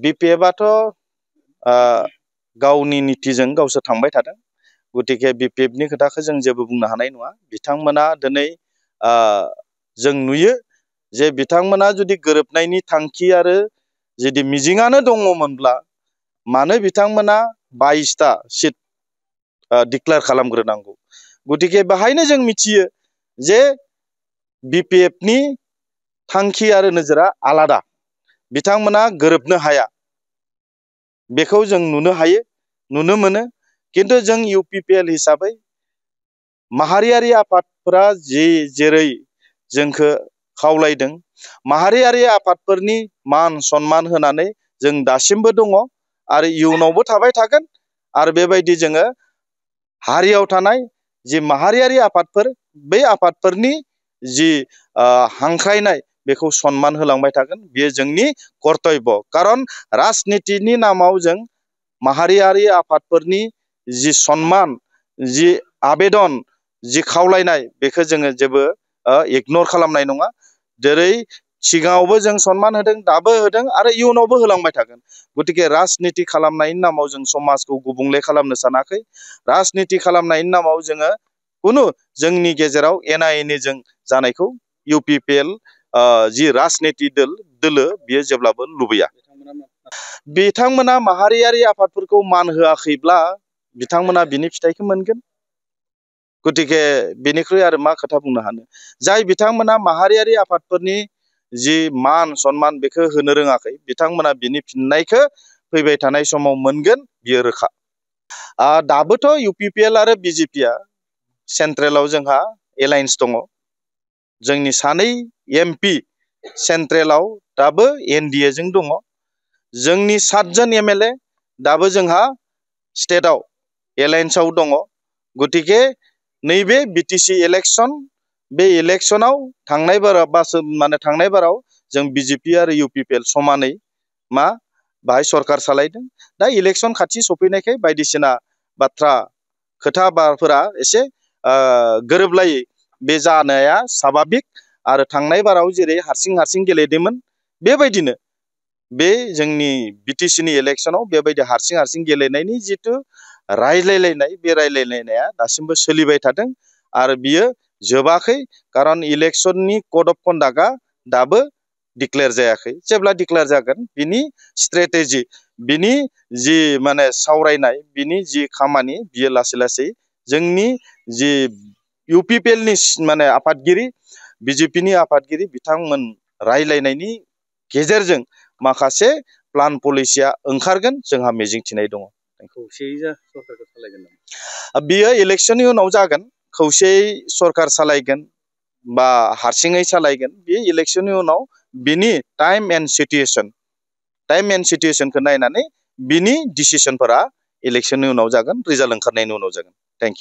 BPF गावनि नीतिजों गावसोर थांबाय थादों। गतिके BPF नि खोथाखौ जों जेबो बुंनो हानाय नङा। बिथांमोना दिनै जों नुयो जे बिथांमोना जुदि गोरोबनायनि थांखि आरो जुदि मिजिङानो दङमोनब्ला मानो बिथांमोना 22टा सिट डिक्लेयार खालामग्रोनांगौ। गतिके बेहायनो जों मिथियो जे BPF नि थांखि आरो नोजोरा आलादा। बिथांमोना गोरोबनो हाया, बेखौ जों नुनो हायो, नुनो मोनो। किन्तु जों UPPL हिसाबै माहारियारि आफादफोरा जेरै जोंखौ खावलायदों, माहारियारि आफादफोरनि मान सन्मान होनानै जों दासिमबो दङ आरो इयुनावबो थाबाय थागोन। आरो बेबायदि जोङो हारियाव थानाय जि माहारियारि आफादफोर, बै आफादफोरनि जि हांख्रायनाय बेखौ सन्मान होलांबाय थागोन। बेयो जोंनि कर्तब्य। खारन राजनितिनि नामाव जों माहारियारि आफादफोरनि जि सन्मान, जि आबेदन, जि खावलायनाय, बेखौ जोङो जेबो इगनर खालामनाय नङा। जेरै सिगाङावबो जों सन्मान होदों, दाबो होदों आरो इयुनावबो होलांबाय थागोन। गतिके राजनिति खालामनायनि नामाव जों समाजखौ गुबुंले खालामनो सानाखै। राजनिति खालामनायनि नामाव जोङो कुनु जोंनि गेजेराव एना-एनि जों जानायखौ UPPL जि राजनिति दोलो बियो जेब्लाबो लुबैया। बिथांमोना माहारियारि आफादफोरखौ मान होआखैब्ला बिथांमोना बिनि फिथाइखौ मोनगोन। गतिके बेनिख्रुइ आरो मा खोथा बुंनो हानो। जाय बिथांमोना माहारियारि आफादफोरनि जि मान सन्मान बेखौ होनो रोङाखै, बिथांमोना बिनि फिननायखौ फैबाय थानाय समाव मोनगोन, बियो रोखा। दाबोथ' UPPL आरो BJP सेन्ट्रेलाव जोंहा एलायन्स दङ। जोंनि 2 MP सेन्ट्रेलाव दाबो NDA जों दङ। जोंनि 7 जन MLA दाबो जोंहा स्टेटआव एलायन्सआव दङ। गतिके नैबे BTC इलेक्सन, बे इलेक्सनाव थांनाय बाराव जों BJP आरो UPPL समानै बाहाय सरकार सालायदों। दा इलेक्सन खाथि सफैनायखाय बायदिसिना बाथ्रा खोथाफोरा एसे गोरोबलायै बे जानाया स्वाभाबिक। आरो थांनाय बाराव जेरै हारसिं गेलेदोंमोन, बेबायदिनो बे जोंनि BTC नि इलेक्सनाव बेबायदि हारसिं गेलेनायनि जिथु रायज्लायलायनाय, बे रायज्लायलायनाया दासिमबो सोलिबाय थादों आरो बियो जोबाखै। खारन इलेक्सननि कड अफ कन्डाक्टआ दाबो डिक्लेयार जायाखै। जेब्ला डिक्लेयार जागोन, बिनि स्ट्रेटेजि, बिनि जि सावरायनाय, बिनि जि खामानि, बियो लासै लासै जोंनि जि UPPL नि आफादगिरि, BJP नि आफादगिरि बिथांमोन रायज्लायनायनि गेजेरजों माखासे प्लान पलिसिया ओंखारगोन, जोंहा मिजिंथिनाय दङ। खौसेयै सरकारखौ सालायगोन नामा? बियो इलेक्सननि उनाव जागोन। खौसेयै सरकार सालायगोन बा हारसिङै सालायगोन, बे इलेक्सननि उनाव बिनि टाइम एन्ड सिचुएसनखौ नायनानै बिनि डिसिसनफोरा इलेक्सननि उनाव जागोन, रिजाल्ट ओंखारनायनि उनाव जागोन। Thank you.